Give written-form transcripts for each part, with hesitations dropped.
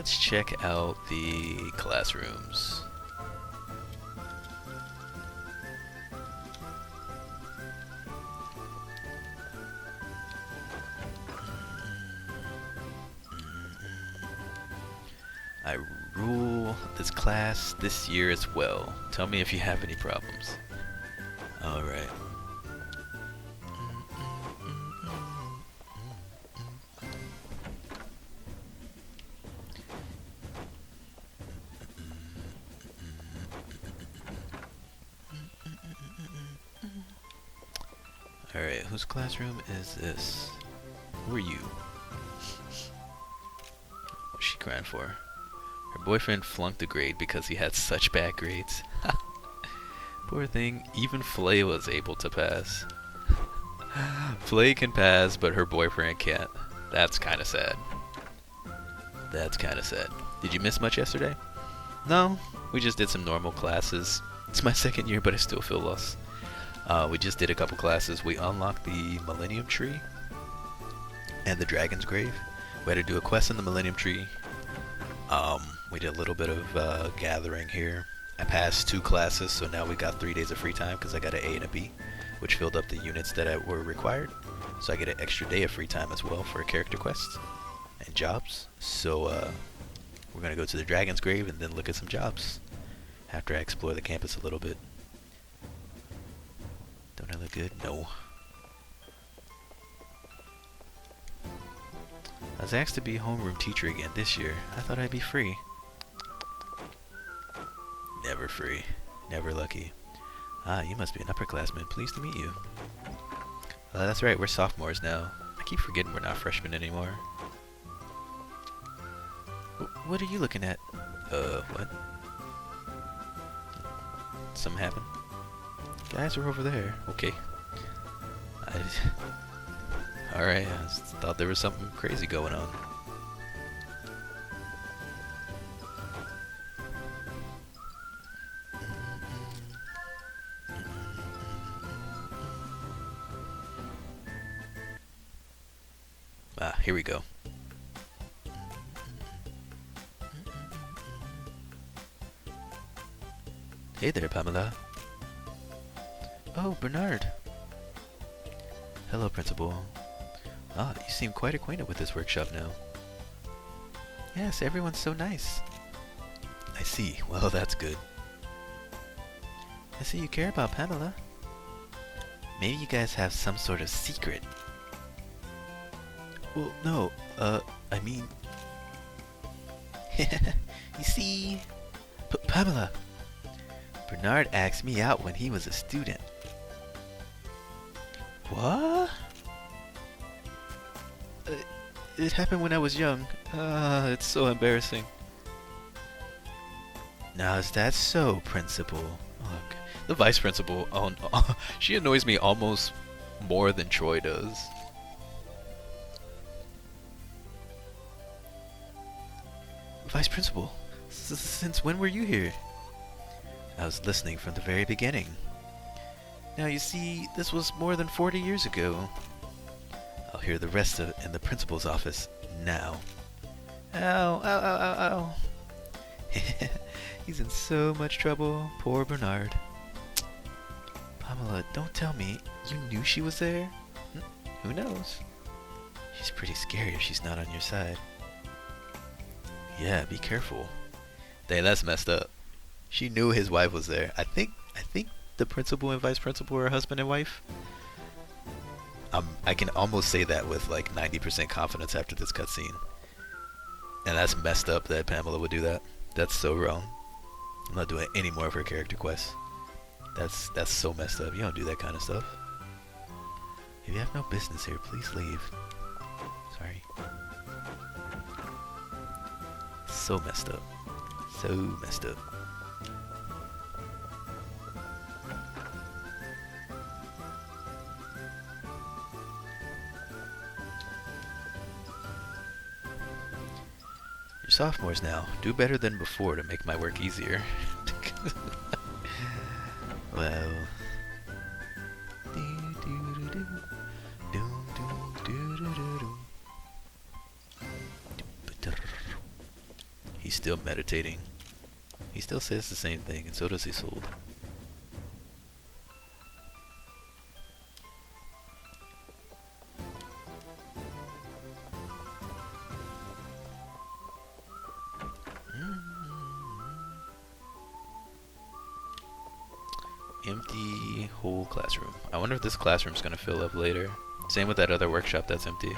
Let's check out the classrooms. I rule this class this year as well. Tell me if you have any problems. Alright. Alright, whose classroom is this? Who are you? What's she crying for? Her boyfriend flunked a grade because he had such bad grades. Poor thing, even Flay was able to pass. Flay can pass, but her boyfriend can't. That's kinda sad. That's kinda sad. Did you miss much yesterday? No, we just did some normal classes. It's my second year, but I still feel lost. We just did a couple classes. We unlocked the Millennium Tree and the Dragon's Grave. We had to do a quest in the Millennium Tree. We did a little bit of gathering here. I passed 2 classes, so now we got 3 days of free time because I got an A and a B, which filled up the units that were required. So I get an extra day of free time as well for character quests and jobs. So we're going to go to the Dragon's Grave and then look at some jobs after I explore the campus a little bit. Don't I look good? No. I was asked to be homeroom teacher again this year. I thought I'd be free. Never free. Never lucky. Ah, you must be an upperclassman. Pleased to meet you. That's right, we're sophomores now. I keep forgetting we're not freshmen anymore. What are you looking at? What? Something happened? Guys are over there. Okay. Alright, I just thought there was something crazy going on. Ah, here we go. Hey there, Pamela. Oh, Bernard. Hello, Principal. Ah, you seem quite acquainted with this workshop now. Yes, everyone's so nice. I see. Well, that's good. I see you care about Pamela. Maybe you guys have some sort of secret. Well, no, I mean... You see... Pamela! Bernard asked me out when he was a student. What? It happened when I was young. It's so embarrassing. Now is that so, Principal? Look, the Vice Principal, she annoys me almost more than Troy does. Vice Principal, since when were you here? I was listening from the very beginning. Now you see, this was more than 40 years ago. I'll hear the rest of it in the principal's office now. Ow, ow, ow, ow, ow. He's in so much trouble, poor Bernard. Pamela, don't tell me you knew she was there? Who knows? She's pretty scary if she's not on your side. Yeah, be careful. Dang, that's messed up. She knew his wife was there. I think the principal and vice principal are husband and wife. I can almost say that with like 90% confidence after this cutscene. And that's messed up that Pamela would do that. That's so wrong. I'm not doing any more of her character quests. That's so messed up. You don't do that kind of stuff. If you have no business here, please leave. Sorry. So messed up. So messed up. You're sophomores now. Do better than before to make my work easier. Well. still meditating. He still says the same thing, and so does Isolde. Empty whole classroom. I wonder if this classroom's gonna fill up later. Same with that other workshop that's empty.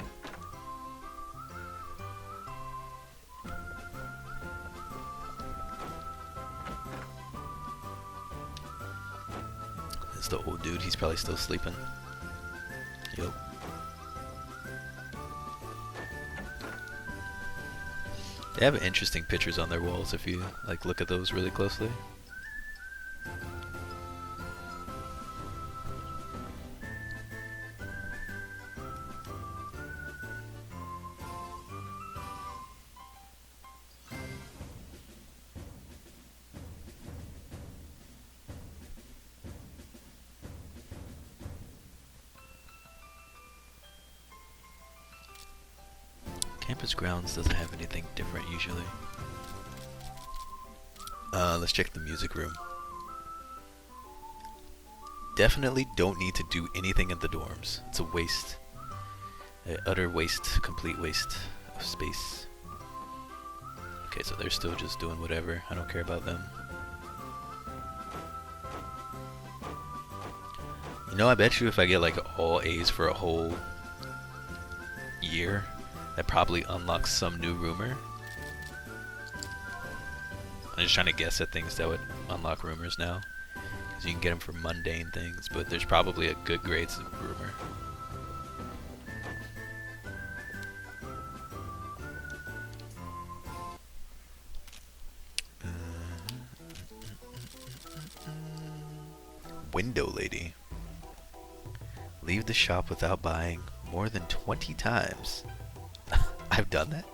It's the old dude, he's probably still sleeping. Yup. They have interesting pictures on their walls if you like look at those really closely. Campus grounds doesn't have anything different usually. Let's check the music room. Definitely don't need to do anything in the dorms. It's a waste. An utter waste, complete waste of space. Okay, so they're still just doing whatever. I don't care about them. You know, I bet you if I get like all A's for a whole year, that probably unlocks some new rumor. I'm just trying to guess at things that would unlock rumors now. Because you can get them for mundane things, but there's probably a good grades rumor. Window lady. Leave the shop without buying more than 20 times. I've done that.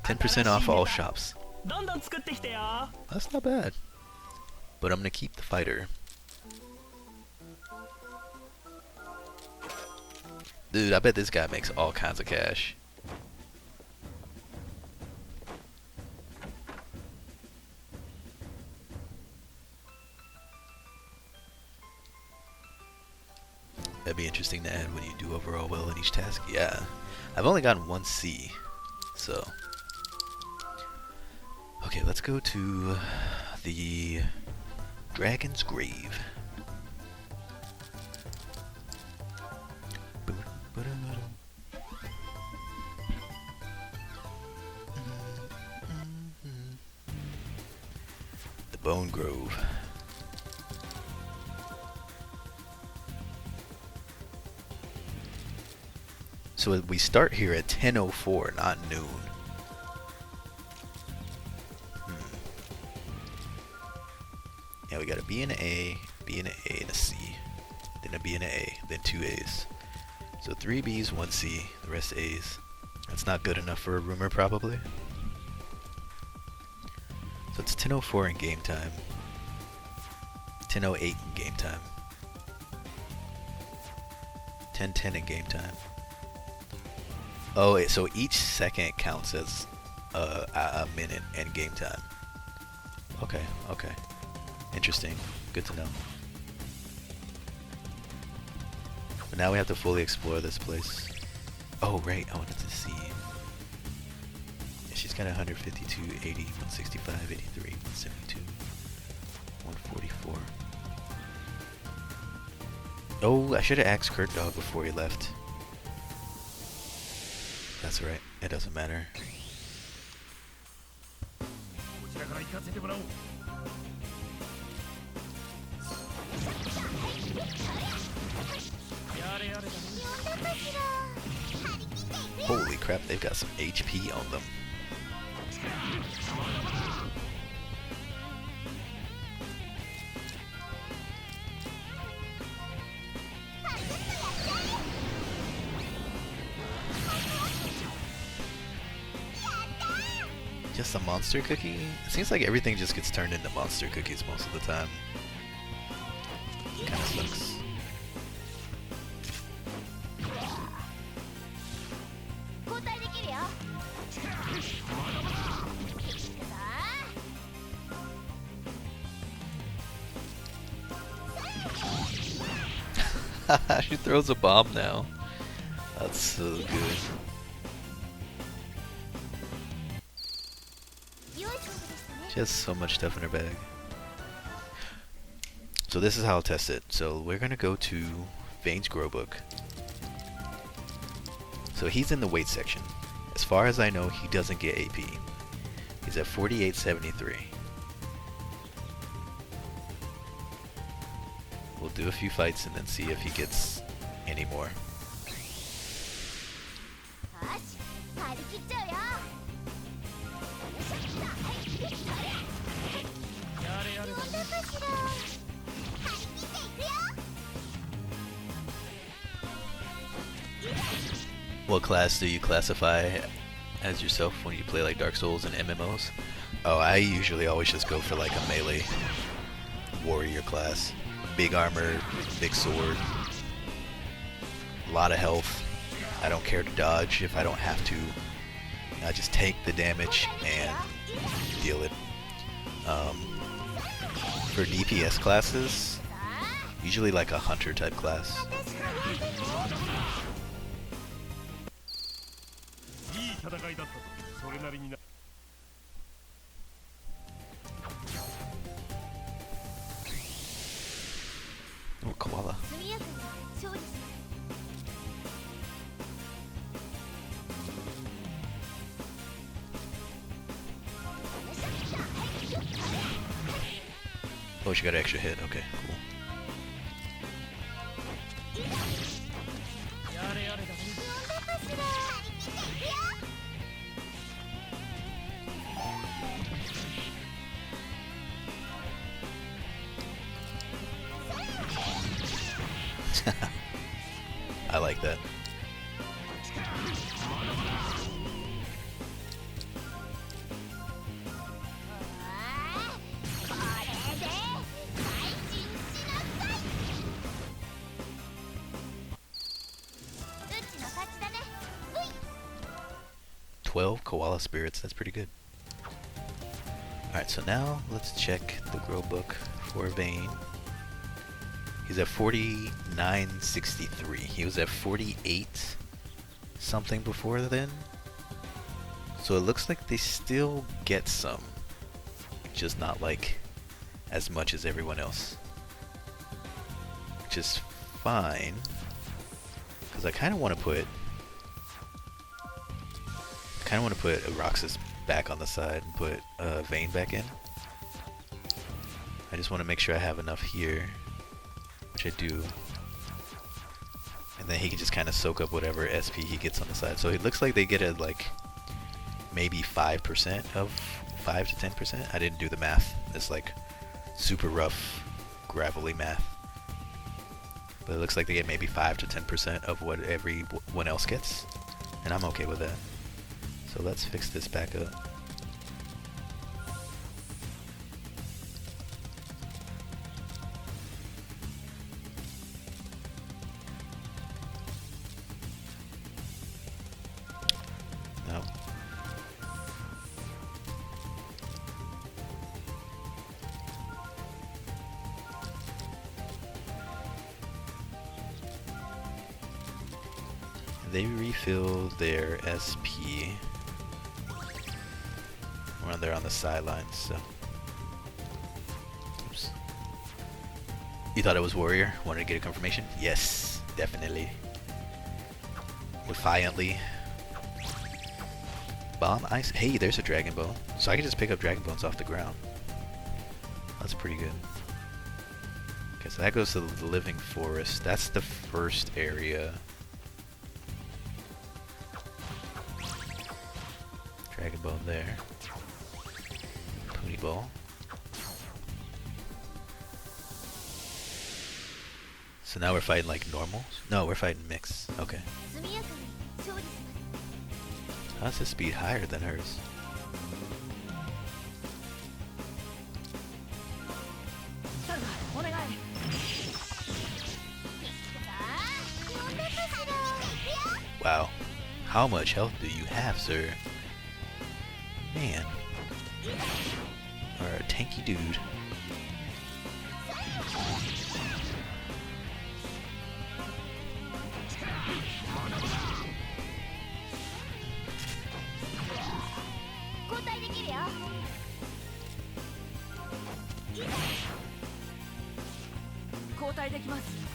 10% off all shops. That's not bad. But I'm gonna keep the fighter. Dude, I bet this guy makes all kinds of cash. That'd be interesting to add when you do overall well in each task. Yeah. I've only gotten one C, so. Okay, let's go to the Dragon's Grave. The Bone Grove. So we start here at 10:04, not noon. Yeah, we got a B and an A, B and an A, and a C. Then a B and an A, then 2 A's. So 3 B's, 1 C, the rest A's. That's not good enough for a rumor, probably. So it's 10:04 in game time. 10:08 in game time. 10:10 in game time. Oh, wait, so each second counts as a minute in game time. Okay, okay. Interesting. Good to know. But now we have to fully explore this place. Oh, right, I wanted to see. Yeah, she's got 152, 80, 165, 83, 172, 144. Oh, I should have asked Kurt Dog before he left. That's right, it doesn't matter. Holy crap, they've got some HP on them. Just a monster cookie? It seems like everything just gets turned into monster cookies most of the time. Kinda sucks. She throws a bomb now. That's so good. She has so much stuff in her bag. So this is how I'll test it. So we're gonna go to Vane's Grow Book. So he's in the weight section. As far as I know, he doesn't get AP. He's at 4873. We'll do a few fights and then see if he gets any more. What class do you classify as yourself when you play like Dark Souls and MMOs? Oh, I usually always just go for like a melee warrior class. Big armor, big sword, a lot of health. I don't care to dodge if I don't have to. I just take the damage and deal it. For DPS classes, usually like a hunter type class. Oh, koala. Oh, she got an extra hit. Okay, cool. I like that. Koala spirits, that's pretty good. Alright, so now let's check the grow book for Vane. He's at 4963. He was at 48 something before then. So it looks like they still get some, just not like as much as everyone else. Which is fine, because I kind of want to put Roxas back on the side and put Vane back in. I just want to make sure I have enough here, which I do. And then he can just kind of soak up whatever SP he gets on the side. So it looks like they get at like maybe 5% of 5 to 10%. I didn't do the math. It's like super rough, gravelly math. But it looks like they get maybe 5 to 10% of what everyone else gets. And I'm okay with that. So let's fix this back up. No. They refill their SP. When they're on the sidelines, so. Oops. You thought it was warrior? Wanted to get a confirmation? Yes, definitely. Defiantly. Bomb ice. Hey, there's a dragon bone. So I can just pick up dragon bones off the ground. That's pretty good. Okay, so that goes to the living forest. That's the first area. Dragon bone there. Pony ball. So now we're fighting like normal? No, we're fighting mix. Okay. How's his speed higher than hers? Wow. How much health do you have, sir? Man. Or a tanky dude. 交代できます。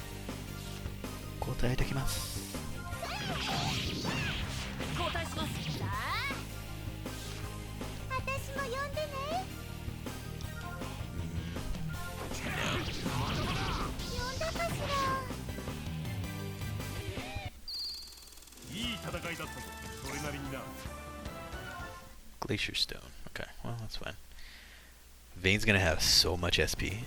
Glacier Stone. Okay, well, that's fine. Vane's gonna have so much SP.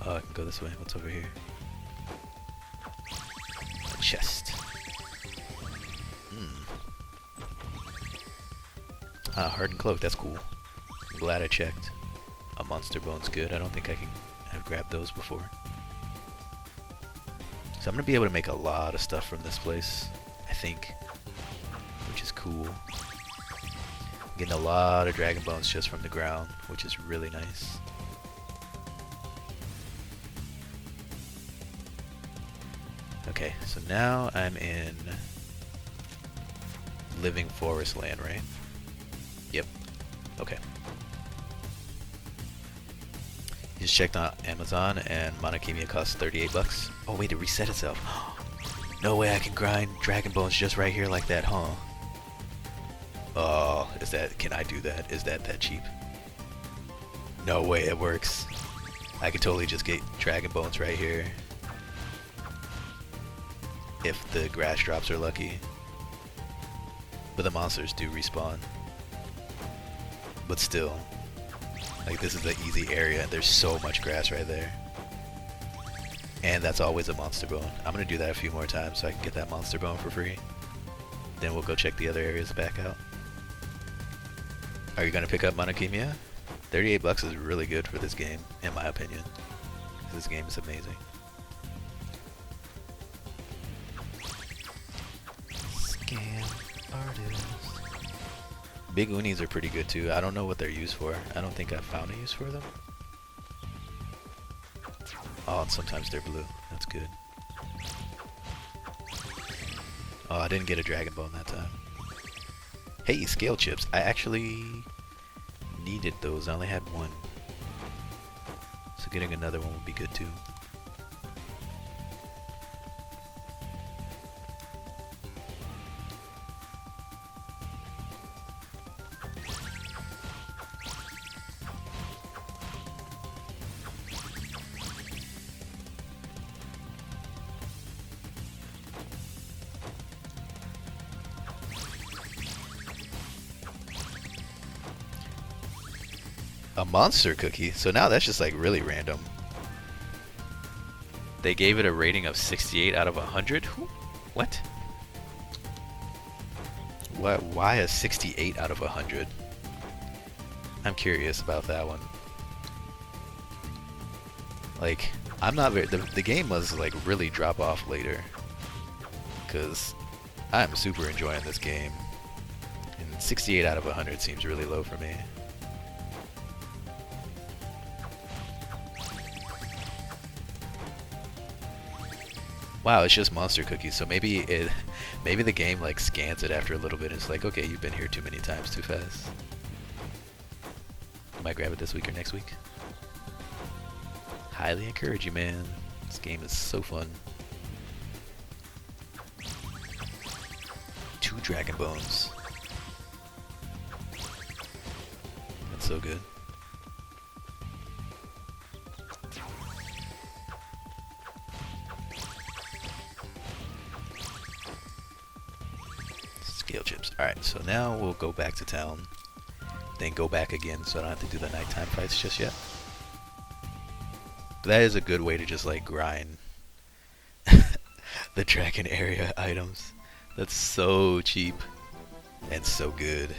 Oh, I can go this way. What's over here? A chest. Ah, Hardened Cloak. That's cool. I'm glad I checked. A Monster Bone's good. I don't think I can have grabbed those before. So I'm gonna be able to make a lot of stuff from this place, I think, which is cool. I'm getting a lot of Dragon Bones just from the ground, which is really nice. Okay, so now I'm in Living Forest Land, right? Yep. Okay. Just checked on Amazon and Khemia costs 38 bucks. Oh wait, it reset itself. No way I can grind Dragon Bones just right here like that, huh? Oh, can I do that? Is that cheap? No way it works. I could totally just get Dragon Bones right here. If the grass drops are lucky. But the monsters do respawn. But still. Like, this is an easy area, and there's so much grass right there. And that's always a monster bone. I'm gonna do that a few more times so I can get that monster bone for free. Then we'll go check the other areas back out. Are you gonna pick up Khemia? 38 bucks is really good for this game, in my opinion. This game is amazing. Scam artist. Big unis are pretty good too. I don't know what they're used for. I don't think I've found a use for them. Oh, and sometimes they're blue. That's good. Oh, I didn't get a Dragon Bone that time. Hey, scale chips. I actually needed those. I only had one. So getting another one would be good too. A monster cookie? So now that's just like really random. They gave it a rating of 68 out of 100? What? Why a 68 out of 100? I'm curious about that one. Like, I'm not very... The game was like really drop off later. Because I'm super enjoying this game. And 68 out of 100 seems really low for me. Wow, it's just monster cookies. So maybe the game like scans it after a little bit and it's like, okay, you've been here too many times too fast. Might grab it this week or next week. Highly encourage you, man. This game is so fun. 2 Dragon Bones. That's so good. Scale chips. Alright, so now we'll go back to town. Then go back again so I don't have to do the nighttime fights just yet. But that is a good way to just like grind the dragon area items. That's so cheap and so good.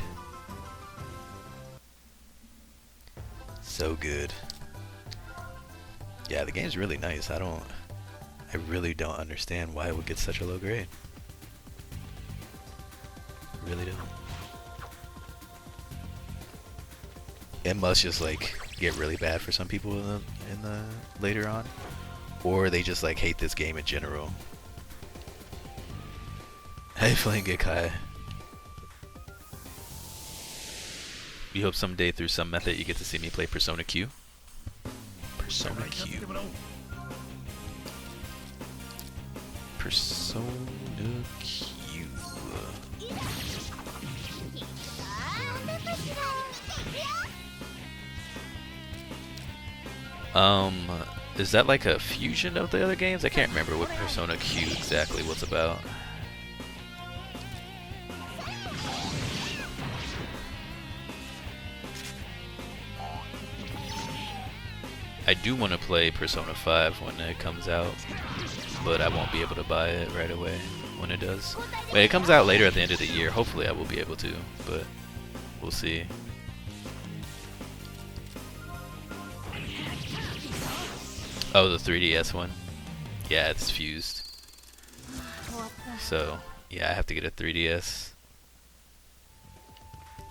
So good. Yeah, the game's really nice. I really don't understand why it would get such a low grade. Really don't. It must just like get really bad for some people in the later on, or they just like hate this game in general. Hey, Flame Gekai. You hope someday through some method you get to see me play Persona Q. Persona Q. Persona Q. Is that like a fusion of the other games? I can't remember what Persona Q exactly was about. I do want to play Persona 5 when it comes out, but I won't be able to buy it right away when it does. But it comes out later at the end of the year. Hopefully I will be able to, but we'll see. Oh, the 3DS one? Yeah, it's fused. So, yeah, I have to get a 3DS.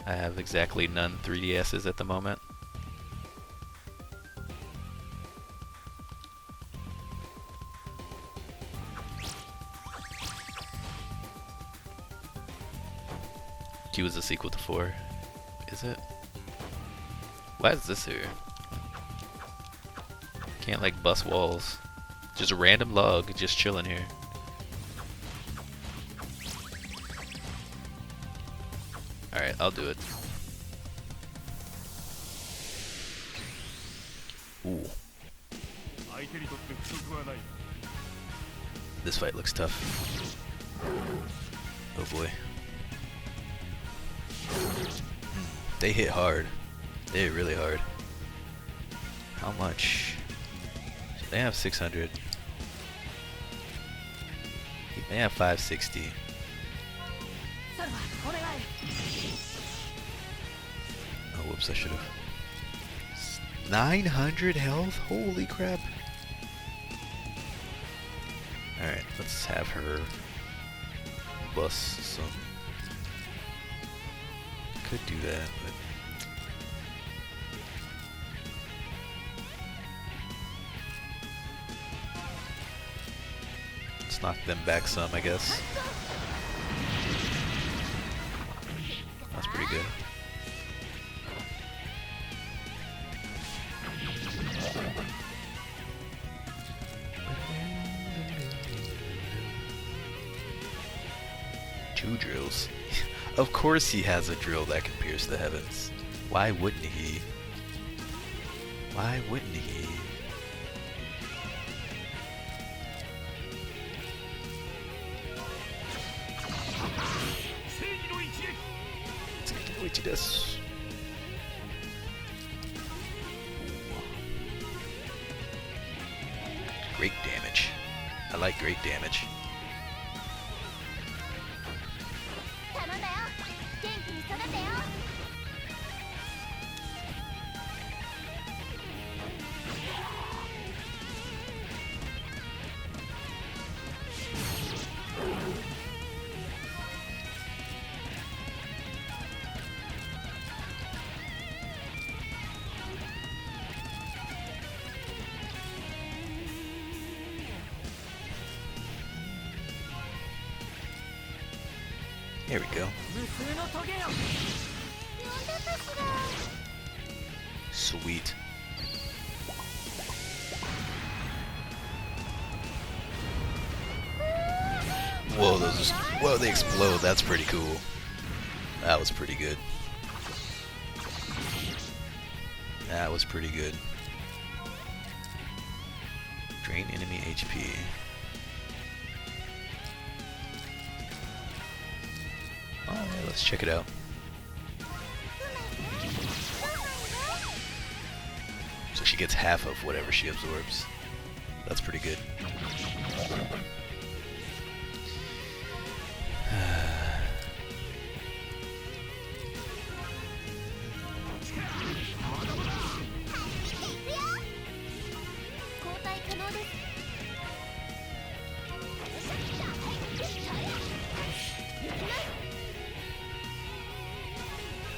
I have exactly none 3DSs at the moment. Q is a sequel to 4. Is it? Why is this here? Can't like bust walls. Just a random log just chilling here. Alright, I'll do it. Ooh. This fight looks tough. Oh boy. They hit hard. They hit really hard. How much? They have 600. They have 560. Oh, whoops, I should have. 900 health? Holy crap. Alright, let's have her bust some. Could do that, but let's knock them back some, I guess. That's pretty good. Two drills. Of course he has a drill that can pierce the heavens. Why wouldn't he? Why wouldn't he? Great damage. I like great damage. There we go. Sweet. Whoa, those just, whoa, they explode. That's pretty cool. That was pretty good. That was pretty good. Drain enemy HP. Alright, let's check it out. So she gets half of whatever she absorbs. That's pretty good.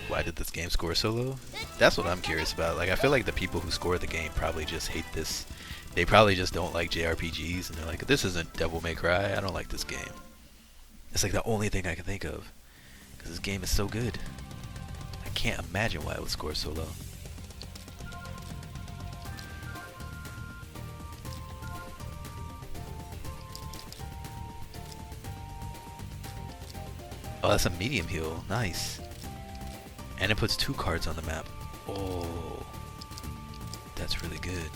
Why did this game score so low? That's what I'm curious about. Like, I feel like the people who score the game probably just hate this. They probably just don't like JRPGs, and they're like, this isn't Devil May Cry, I don't like this game. It's like the only thing I can think of. Because this game is so good. I can't imagine why it would score so low. Oh, that's a medium heal. Nice. And it puts 2 cards on the map. Oh, that's really good.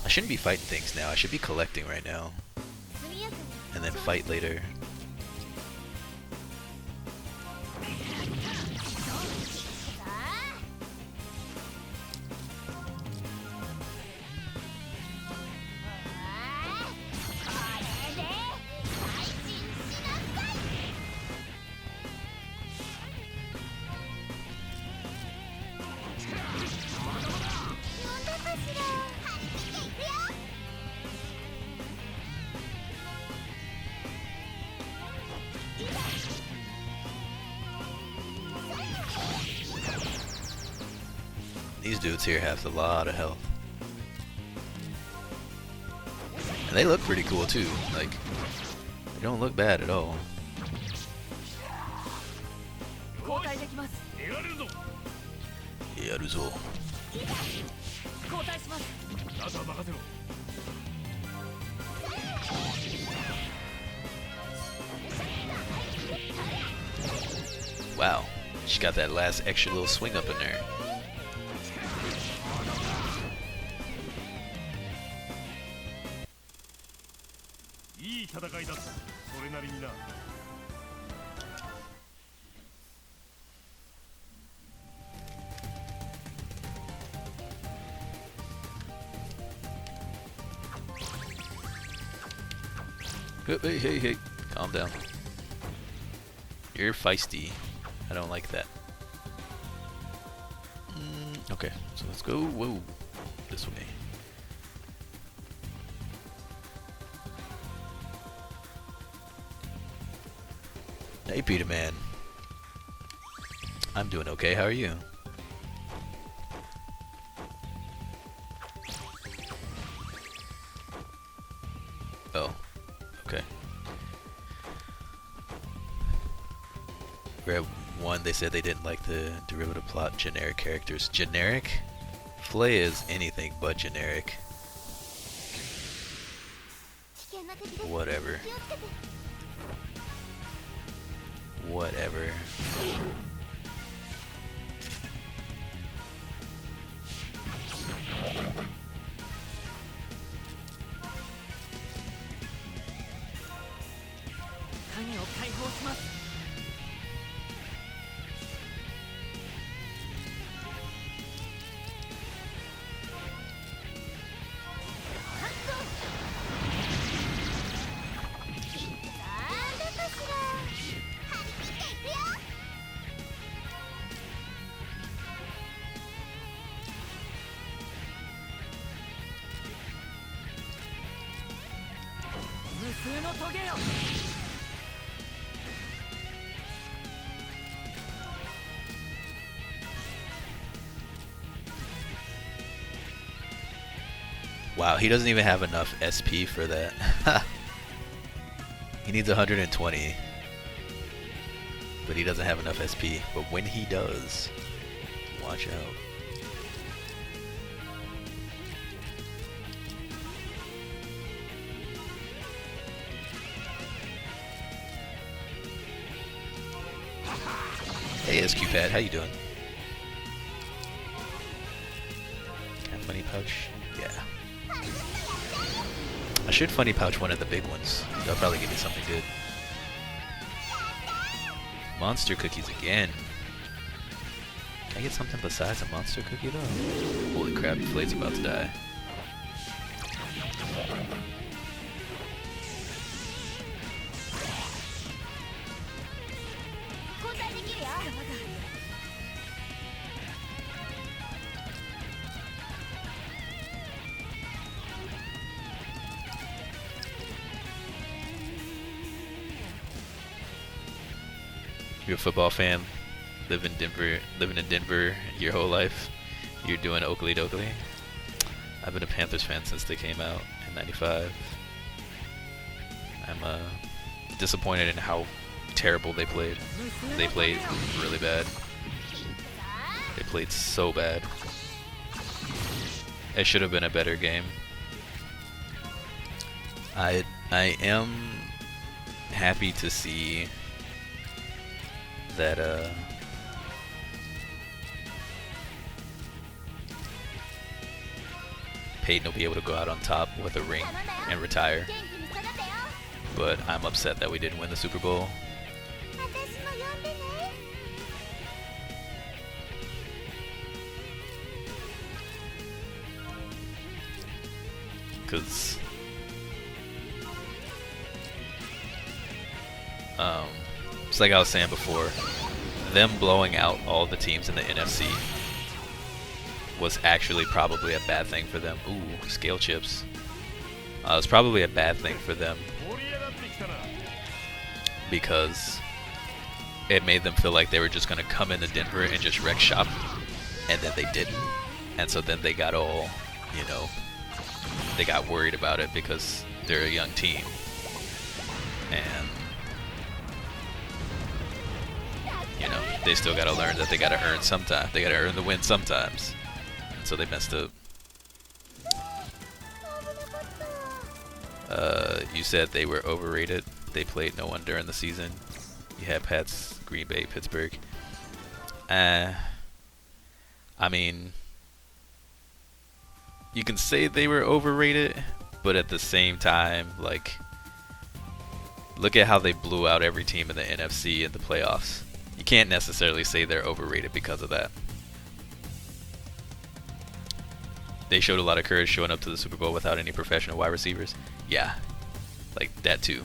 I shouldn't be fighting things now. I should be collecting right now. And then fight later. These dudes here have a lot of health. And they look pretty cool too. Like, they don't look bad at all. Yaruzo. Wow, she got that last extra little swing up in there. Hey, hey, hey, calm down. You're feisty. I don't like that. Okay, so let's go. Whoa, this way. Hey, Peter Man. I'm doing okay. How are you? Oh, okay. We're at 1. They said they didn't like the derivative plot generic characters. Generic? Flay is anything but generic. Whatever. Whatever. Wow, he doesn't even have enough SP for that. He needs 120. But he doesn't have enough SP. But when he does, watch out. Hey, SQ-Pad, how you doing? Got a funny pouch? Yeah. I should funny pouch one of the big ones. They'll probably give me something good. Monster cookies again. Can I get something besides a monster cookie though? Holy crap, Flay's about to die. You're a football fan, living in Denver your whole life. You're doing Oakley Dokley. I've been a Panthers fan since they came out in '95. I'm disappointed in how terrible they played. They played really bad. They played so bad. It should have been a better game. I am happy to see that Peyton will be able to go out on top with a ring and retire. But I'm upset that we didn't win the Super Bowl. Because it's like I was saying before, them blowing out all the teams in the NFC was actually probably a bad thing for them. Ooh, scale chips. It was probably a bad thing for them because it made them feel like they were just going to come into Denver and just wreck shop, and then they didn't. And so then they got all, you know, they got worried about it because they're a young team. And, you know, they still got to learn that they got to earn sometimes. They got to earn the win sometimes. And so they messed up. You said they were overrated. They played no one during the season. You had Pats, Green Bay, Pittsburgh. I mean, you can say they were overrated, but at the same time, like, look at how they blew out every team in the NFC in the playoffs. You can't necessarily say they're overrated because of that. They showed a lot of courage showing up to the Super Bowl without any professional wide receivers. Yeah, like that too.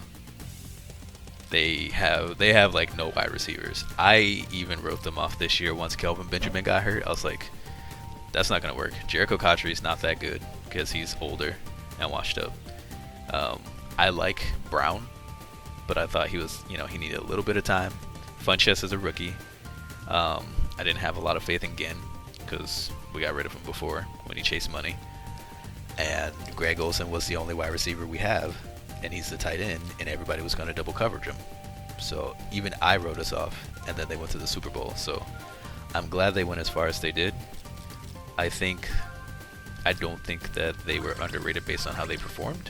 They have like no wide receivers. I even wrote them off this year once Kelvin Benjamin got hurt. I was like, that's not gonna work. Jericho Cotchery's not that good because he's older and washed up. I like Brown, but I thought he was, you know, he needed a little bit of time. Funchess is a rookie. I didn't have a lot of faith in Ginn because we got rid of him before when he chased money. And Greg Olsen was the only wide receiver we have, and he's the tight end, and everybody was going to double coverage him. So even I wrote us off, and then they went to the Super Bowl. So I'm glad they went as far as they did. I don't think that they were underrated based on how they performed.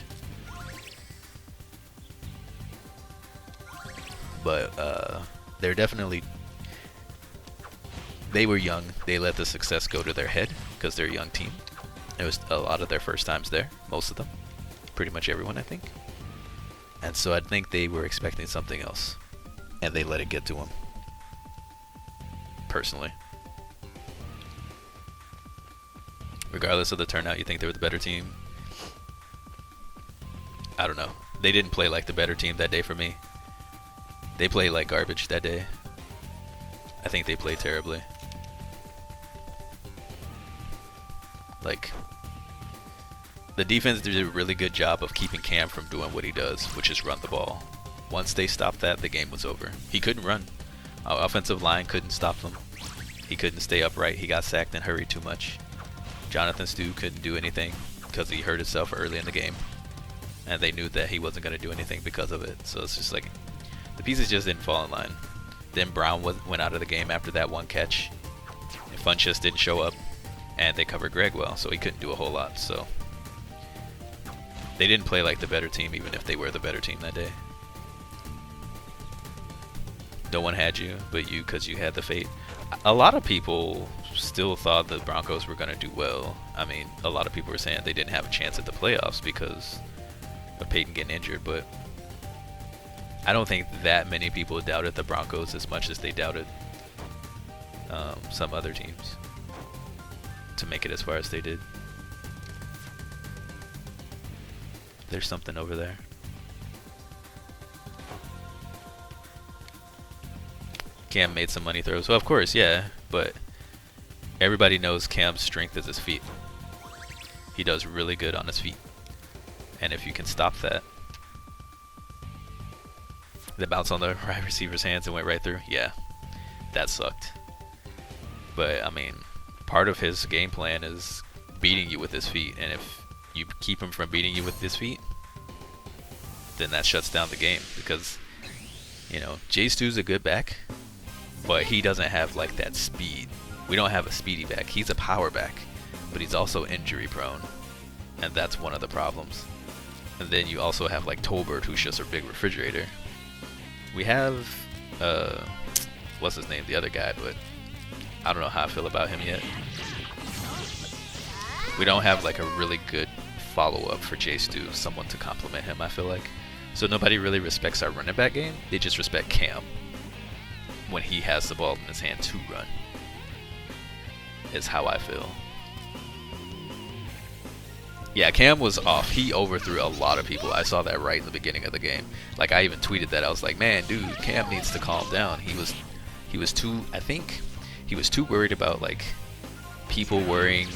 But they're definitely, they were young. They let the success go to their head because they're a young team. It was a lot of their first times there, most of them, pretty much everyone, I think. And so I think they were expecting something else, and they let it get to them. Personally, regardless of the turnout, you think they were the better team? I don't know. They didn't play like the better team that day for me. They played like garbage that day. I think they played terribly. Like, the defense did a really good job of keeping Cam from doing what he does, which is run the ball. Once they stopped that, the game was over. He couldn't run. Our offensive line couldn't stop him. He couldn't stay upright. He got sacked and hurried too much. Jonathan Stu couldn't do anything because he hurt himself early in the game. And they knew that he wasn't going to do anything because of it. So it's just like, the pieces just didn't fall in line. Then Brown went out of the game after that one catch. And Funchess didn't show up. And they covered Greg well, so he couldn't do a whole lot. So they didn't play like the better team, even if they were the better team that day. No one had you but you, because you had the fate. A lot of people still thought the Broncos were going to do well. I mean, a lot of people were saying they didn't have a chance at the playoffs because of Peyton getting injured, but I don't think that many people doubted the Broncos as much as they doubted some other teams to make it as far as they did. There's something over there. Cam made some money throws. Well, of course, yeah, but everybody knows Cam's strength is his feet. He does really good on his feet. And if you can stop that, the bounce on the right receiver's hands and went right through, yeah, that sucked. But, I mean, part of his game plan is beating you with his feet, and if you keep him from beating you with his feet, then that shuts down the game. Because, you know, Jay Stu's a good back, but he doesn't have like that speed We don't have a speedy back. He's a power back, but he's also injury prone, and that's one of the problems. And then you also have like Tolbert, who's just a big refrigerator. We have what's his name, the other guy, but I don't know how I feel about him yet. We don't have like a really good follow-up for J Stu, someone to complement him, I feel like. So nobody really respects our running back game. They just respect Cam when he has the ball in his hand to run, is how I feel. Yeah, Cam was off. He overthrew a lot of people. I saw that right in the beginning of the game. Like, I even tweeted that. I was like, man, dude, Cam needs to calm down. He was too, I think, he was too worried about, like, people worrying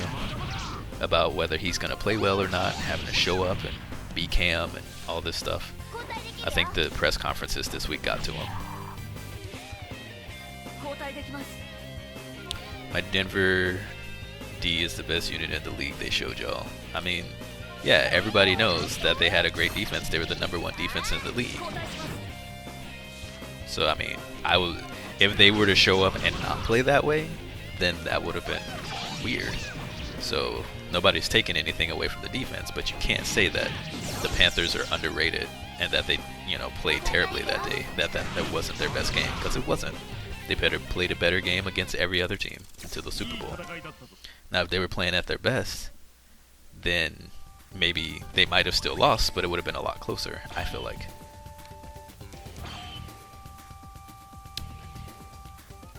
about whether he's going to play well or not, having to show up and be Cam and all this stuff. I think the press conferences this week got to him. My Denver D is the best unit in the league, they showed y'all. I mean, yeah, everybody knows that they had a great defense. They were the #1 defense in the league. So, I mean, if they were to show up and not play that way, then that would have been weird. So, nobody's taking anything away from the defense, but you can't say that the Panthers are underrated and that they, played terribly that day, that wasn't their best game, because it wasn't. They played a better game against every other team until the Super Bowl. Now, if they were playing at their best, then maybe they might have still lost, but it would have been a lot closer, I feel like.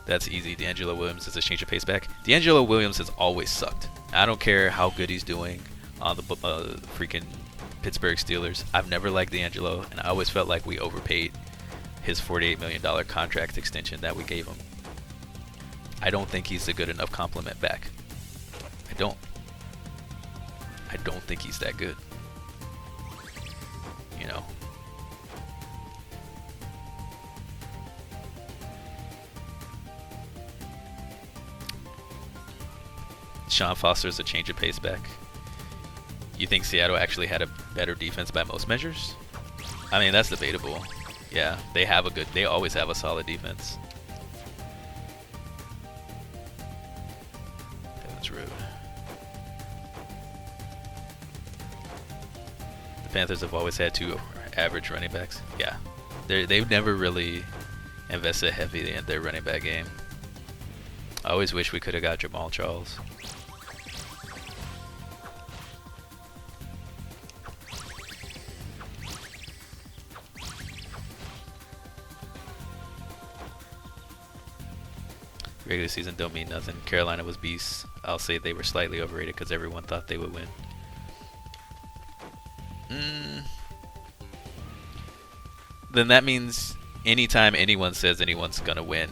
That's easy. D'Angelo Williams is a change of pace back. D'Angelo Williams has always sucked. I don't care how good he's doing on the freaking Pittsburgh Steelers. I've never liked D'Angelo, and I always felt like we overpaid his $48 million contract extension that we gave him. I don't think he's a good enough complement back. I don't think he's that good. Sean Foster's a change of pace back. You think Seattle actually had a better defense by most measures? I mean, that's debatable. Yeah, they always have a solid defense. That's rude. The Panthers have always had 2 average running backs. Yeah, they've never really invested heavily in their running back game. I always wish we could have got Jamal Charles. Regular season don't mean nothing. Carolina was beasts. I'll say they were slightly overrated because everyone thought they would win. Then that means anytime anyone says anyone's going to win,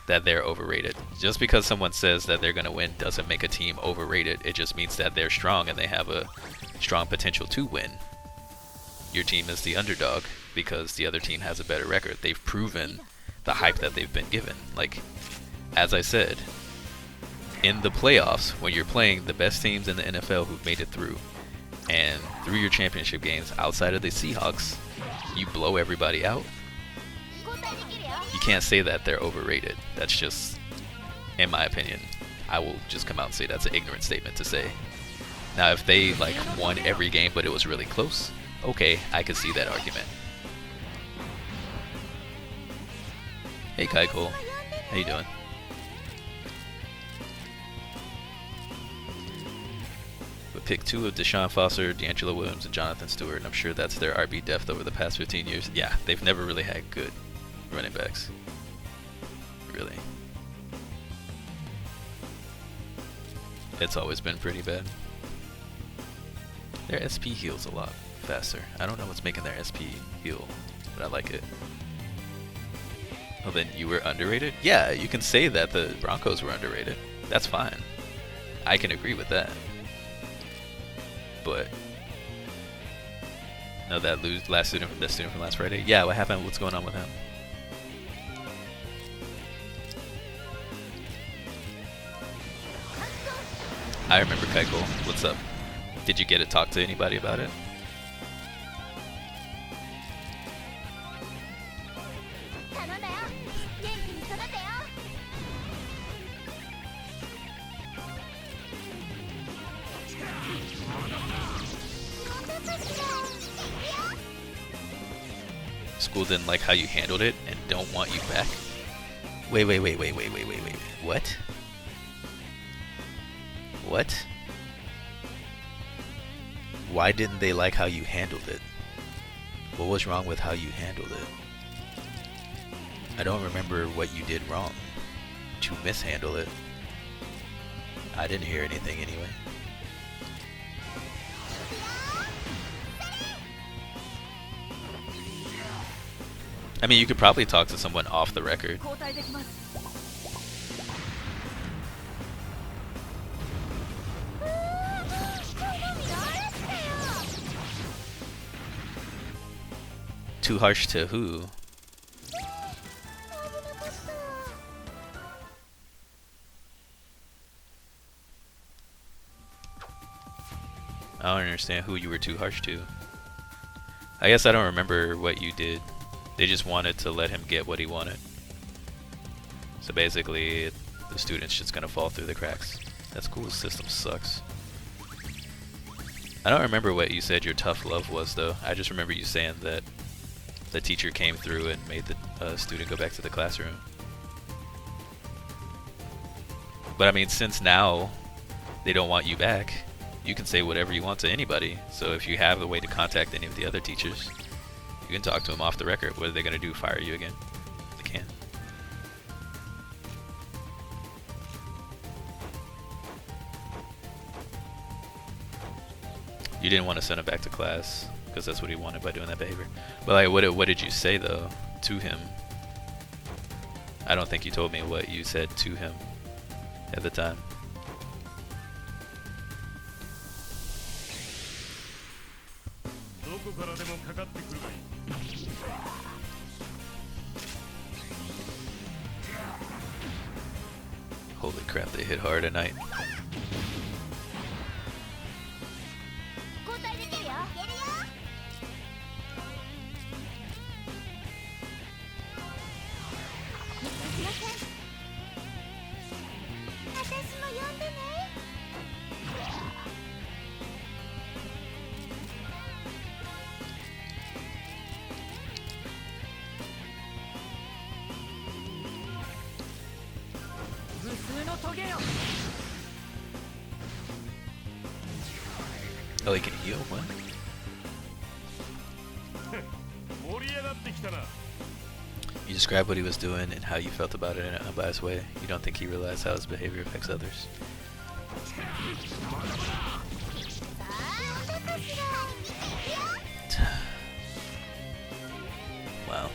that they're overrated. Just because someone says that they're going to win doesn't make a team overrated. It just means that they're strong and they have a strong potential to win. Your team is the underdog because the other team has a better record. They've proven the hype that they've been given. Like, as I said, in the playoffs, when you're playing the best teams in the NFL who've made it through, and through your championship games outside of the Seahawks, you blow everybody out, you can't say that they're overrated. That's just, in my opinion, I will just come out and say that's an ignorant statement to say. Now, if they won every game but it was really close, okay, I could see that argument. Hey, Kai Cole. How you doing? But pick 2 of Deshaun Foster, D'Angelo Williams, and Jonathan Stewart, and I'm sure that's their RB depth over the past 15 years. Yeah, they've never really had good running backs. Really. It's always been pretty bad. Their SP heals a lot faster. I don't know what's making their SP heal, but I like it. Well, then you were underrated? Yeah, you can say that the Broncos were underrated. That's fine. I can agree with that. But no, that student from last Friday. Yeah, what happened? What's going on with him? I remember Keiko. What's up? Did you get to talk to anybody about it? school didn't like how you handled it and don't want you back? Wait. What? What? Why didn't they like how you handled it? What was wrong with how you handled it? I don't remember what you did wrong to mishandle it. I didn't hear anything anyway. I mean, you could probably talk to someone off the record. Too harsh to who? I don't understand who you were too harsh to. I guess I don't remember what you did. They just wanted to let him get what he wanted. So basically, the student's just gonna fall through the cracks. That school system sucks. I don't remember what you said your tough love was though. I just remember you saying that the teacher came through and made the student go back to the classroom. But I mean, since now they don't want you back, you can say whatever you want to anybody. So if you have a way to contact any of the other teachers, you can talk to them off the record. What are they going to do? Fire you again? They can't. You didn't want to send him back to class because that's what he wanted by doing that behavior. But like, what did you say though to him? I don't think you told me what you said to him at the time. Holy crap, they hit hard at night. Oh, he can heal? What? You described what he was doing and how you felt about it in an unbiased way. You don't think he realized how his behavior affects others. Wow.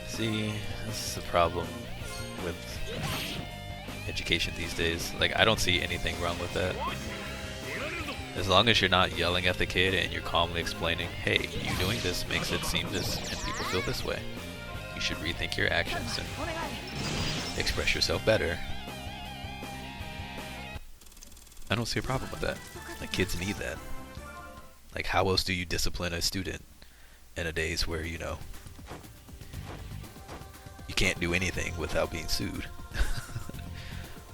See, this is the problem with education these days. Like, I don't see anything wrong with that. As long as you're not yelling at the kid and you're calmly explaining, hey, you doing this makes it seem this and people feel this way. You should rethink your actions and express yourself better. I don't see a problem with that. Like, kids need that. Like, how else do you discipline a student in a days where, you know, you can't do anything without being sued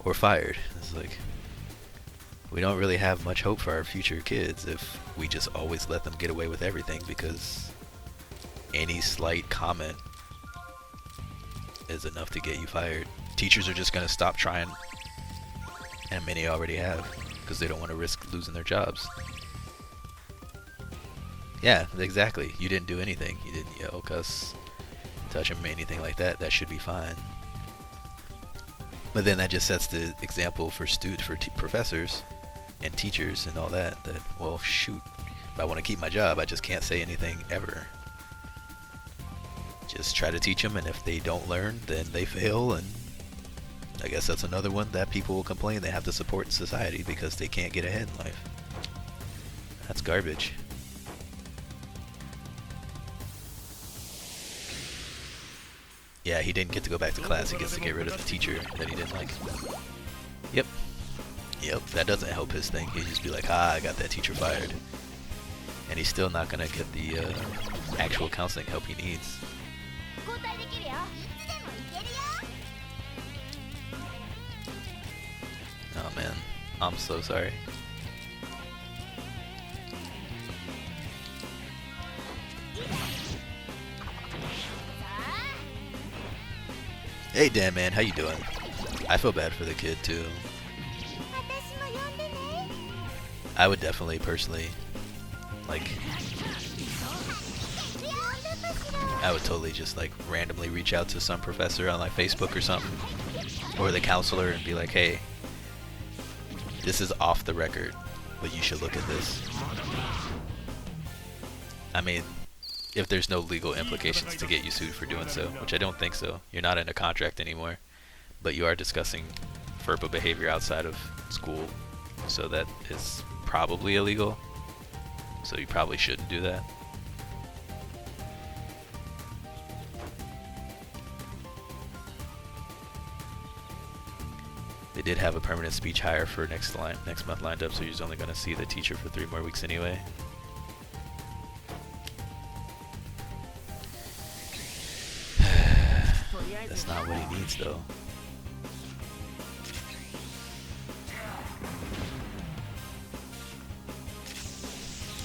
or fired? It's like, we don't really have much hope for our future kids if we just always let them get away with everything, because any slight comment is enough to get you fired. Teachers are just going to stop trying, and many already have, because they don't want to risk losing their jobs. Yeah, exactly. You didn't do anything. You didn't yell, cuss, touch them, anything like that. That should be fine. But then that just sets the example for professors and teachers and all that, that, well, shoot, if I want to keep my job, I just can't say anything ever. Just try to teach them, and if they don't learn, then they fail, and I guess that's another one that people will complain they have to support society because they can't get ahead in life. That's garbage. Yeah, he didn't get to go back to class. He gets to get rid of the teacher that he didn't like. Yep. Yep, that doesn't help his thing. He'd just be like, I got that teacher fired. And he's still not going to get the actual counseling help he needs. Oh man, I'm so sorry. Hey Dan man, how you doing? I feel bad for the kid too. I would definitely personally, like, I would totally just like randomly reach out to some professor on like Facebook or something, or the counselor, and be like, hey, this is off the record, but you should look at this. I mean, if there's no legal implications to get you sued for doing so, which I don't think so. You're not in a contract anymore, but you are discussing FERPA behavior outside of school, so that is probably illegal. So you probably shouldn't do that. They did have a permanent speech hire for next month lined up, so you're only going to see the teacher for 3 more weeks anyway. That's not what he needs, though.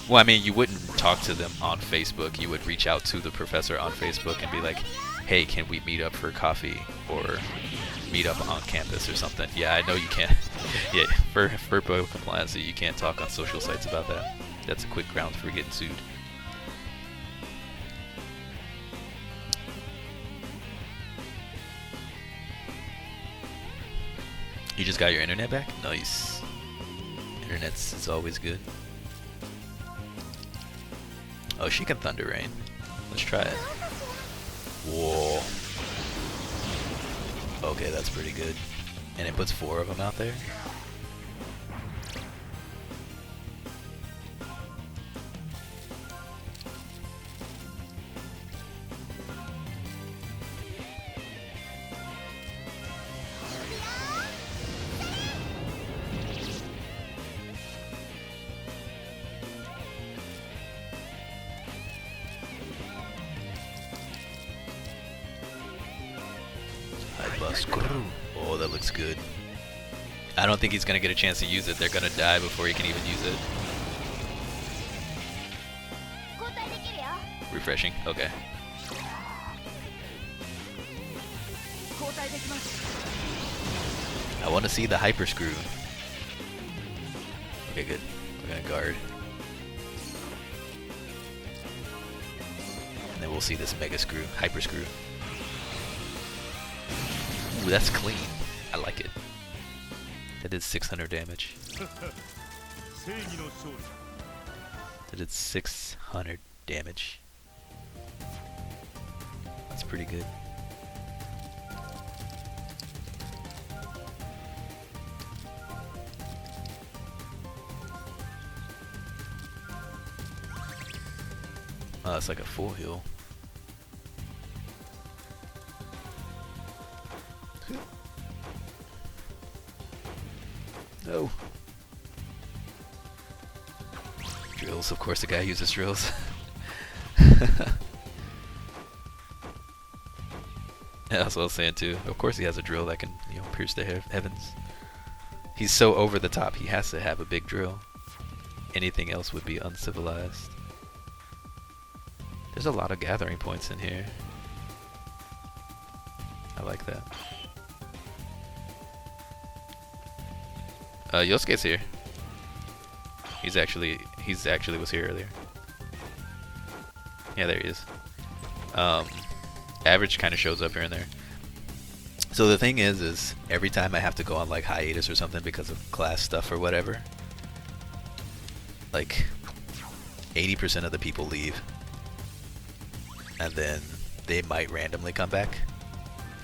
Well, I mean, you wouldn't talk to them on Facebook. You would reach out to the professor on Facebook and be like, hey, can we meet up for coffee or meet up on campus or something? Yeah, I know you can't. Yeah, for FERPA compliance, you can't talk on social sites about that. That's a quick ground for getting sued. You just got your internet back? Nice. Internet's always good. Oh, she can Thunder Rain. Let's try it. Whoa. Okay, that's pretty good. And it puts 4 of them out there. Oh, that looks good. I don't think he's gonna get a chance to use it. They're gonna die before he can even use it. Refreshing. Okay. I want to see the hyper screw. Okay, good. We're gonna guard. And then we'll see this mega screw, hyper screw. Ooh, that's clean. I like it. That did 600 damage. That did 600 damage. That's pretty good. Oh, that's like a full heal. No. Drills, of course the guy uses drills. Yeah, that's what I was saying too. Of course he has a drill that can, you know, pierce the heavens. He's so over the top, he has to have a big drill. Anything else would be uncivilized. There's a lot of gathering points in here. I like that. Yosuke's here. He's actually was here earlier. Yeah, there he is. Average kind of shows up here and there. So the thing is every time I have to go on like hiatus or something because of class stuff or whatever, like 80% of the people leave, and then they might randomly come back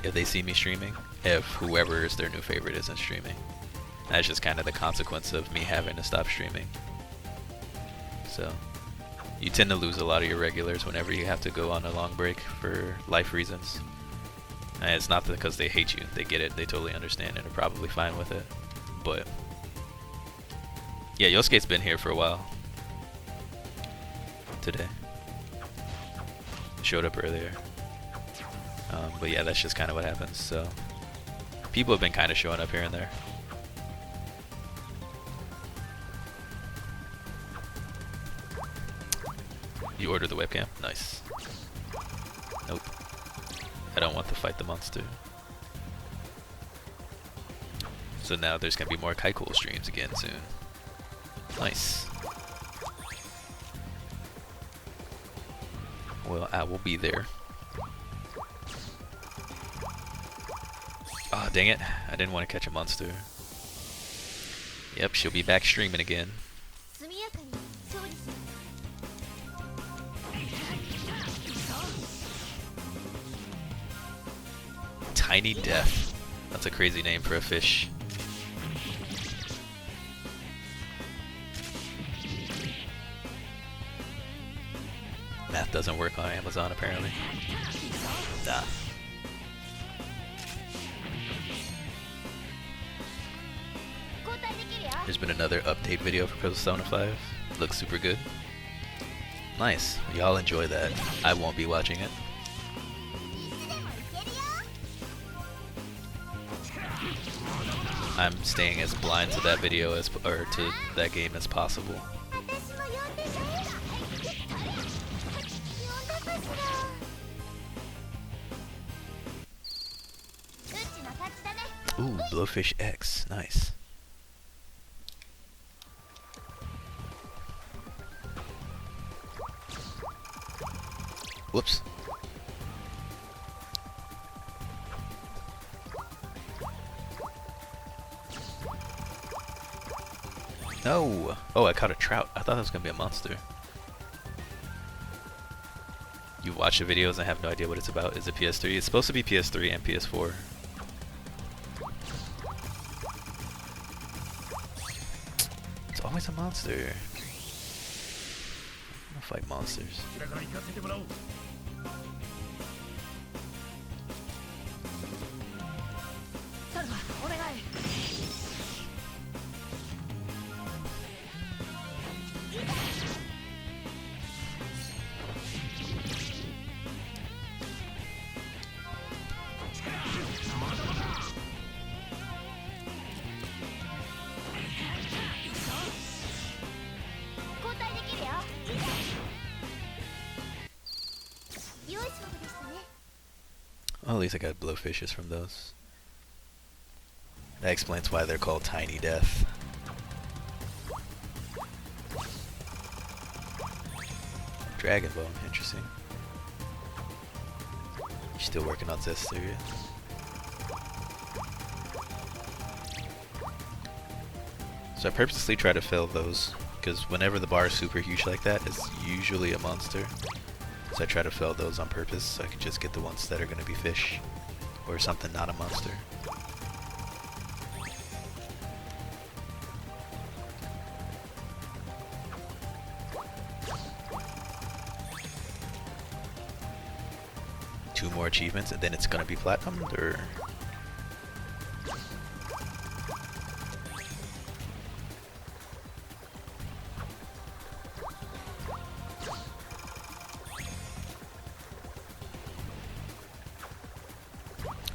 if they see me streaming, if whoever is their new favorite isn't streaming. That's just kind of the consequence of me having to stop streaming. So you tend to lose a lot of your regulars whenever you have to go on a long break for life reasons. And it's not because they hate you. They get it. They totally understand and are probably fine with it. But yeah, Yosuke's been here for a while. Today. Showed up earlier. But yeah, that's just kind of what happens. So people have been kind of showing up here and there. You ordered the webcam? Nice. Nope. I don't want to fight the monster. So now there's gonna be more Kaikool streams again soon. Nice. Well, I will be there. Oh, dang it. I didn't want to catch a monster. Yep, she'll be back streaming again. Tiny Death. That's a crazy name for a fish. Math doesn't work on Amazon apparently. Nah. There's been another update video for Persona 5. Looks super good. Nice. Y'all enjoy that. I won't be watching it. I'm staying as blind to that video as or to that game as possible. Ooh, Blowfish X. Nice. Whoops. No! Oh, I caught a trout. I thought that was gonna be a monster. You watch the videos and have no idea what it's about. Is it PS3? It's supposed to be PS3 and PS4. It's always a monster. I don't fight monsters. Well, at least I got blowfishes from those. That explains why they're called Tiny Death. Dragon Bone, interesting. You're still working on this, serious? So I purposely try to fill those, because whenever the bar is super huge like that, it's usually a monster. So I try to fill those on purpose so I can just get the ones that are going to be fish or something not a monster. Two more achievements and then it's going to be platinumed, or...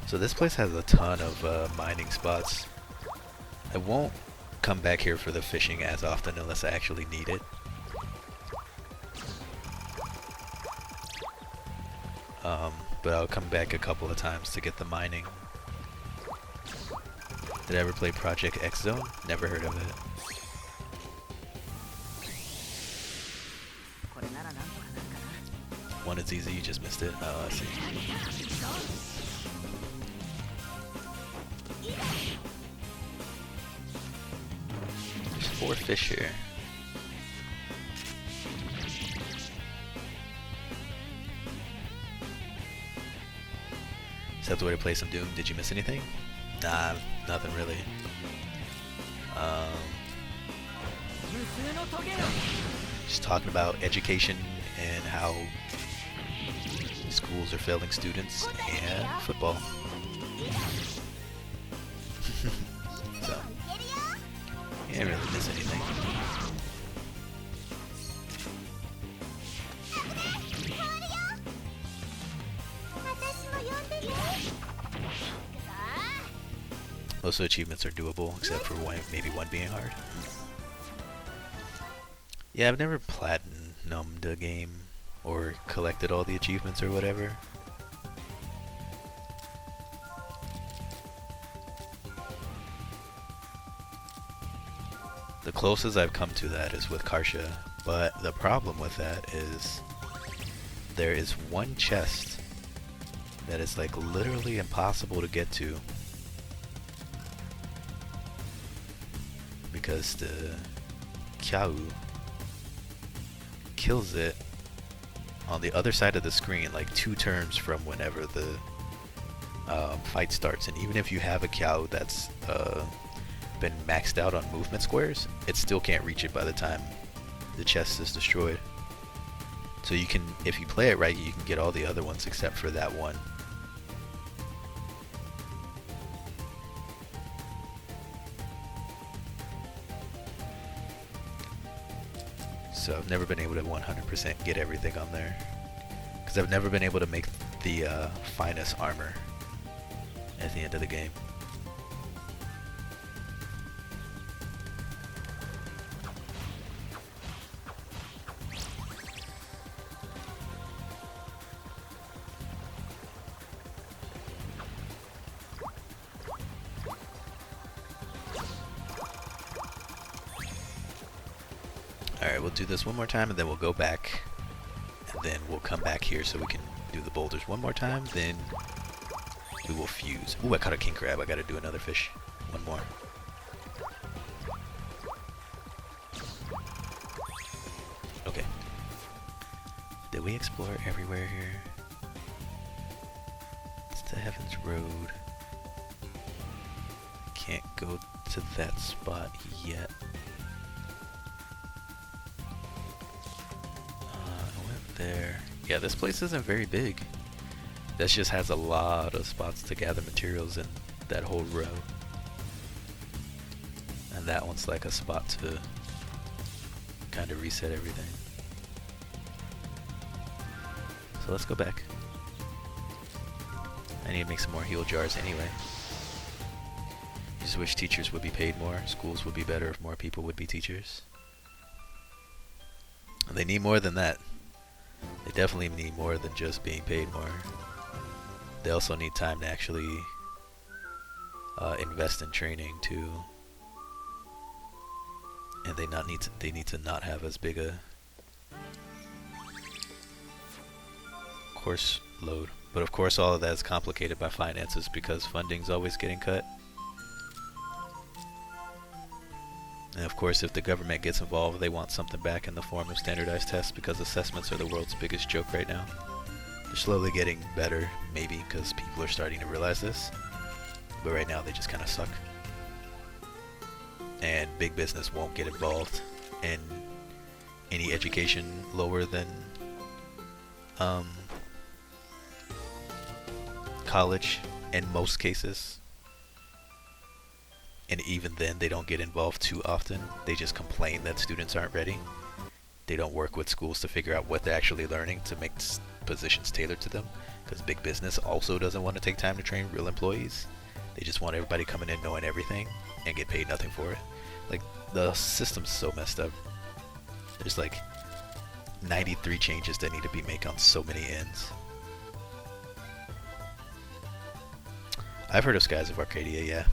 So this place has a ton of mining spots. I won't come back here for the fishing as often unless I actually need it. But I'll come back a couple of times to get the mining. Did I ever play Project X Zone? Never heard of it. One is easy, you just missed it. Oh, I see. There's 4 fish here. Is that the way to play some Doom? Did you miss anything? Nah, nothing really. Just talking about education and how schools are failing students and football. So, you didn't really miss anything. Most of the achievements are doable, except for maybe one being hard. Yeah, I've never platinumed a game or collected all the achievements or whatever. The closest I've come to that is with Karsha, but the problem with that is there is one chest that is like literally impossible to get to because the Kyau kills it on the other side of the screen, like 2 turns from whenever the fight starts. And even if you have a Kyau that's been maxed out on movement squares, it still can't reach it by the time the chest is destroyed. So you can, if you play it right, you can get all the other ones except for that one. So I've never been able to 100% get everything on there, because I've never been able to make the finest armor at the end of the game. Alright, we'll do this one more time and then we'll go back, and then we'll come back here so we can do the boulders one more time, then we will fuse. Ooh, I caught a king crab. I gotta do another fish. One more. Okay. Did we explore everywhere here? It's the Heavens Road. Can't go to that spot yet. I went there. Yeah, this place isn't very big. This just has a lot of spots to gather materials in that whole row. And that one's like a spot to kind of reset everything. So let's go back. I need to make some more heal jars anyway. Just wish teachers would be paid more. Schools would be better if more people would be teachers. And they need more than that. They definitely need more than just being paid more. They also need time to actually invest in training too. And they need to not have as big a course load. But of course all of that is complicated by finances because funding's always getting cut. And of course if the government gets involved, they want something back in the form of standardized tests because assessments are the world's biggest joke right now. They're slowly getting better, maybe, because people are starting to realize this. But right now they just kind of suck. And big business won't get involved in any education lower than college in most cases. And even then they don't get involved too often. They just complain that students aren't ready. They don't work with schools to figure out what they're actually learning to make positions tailored to them, because big business also doesn't want to take time to train real employees. They just want everybody coming in knowing everything and get paid nothing for it. Like, the system's so messed up. There's like 93 changes that need to be made on so many ends. I've heard of Skies of Arcadia, yeah.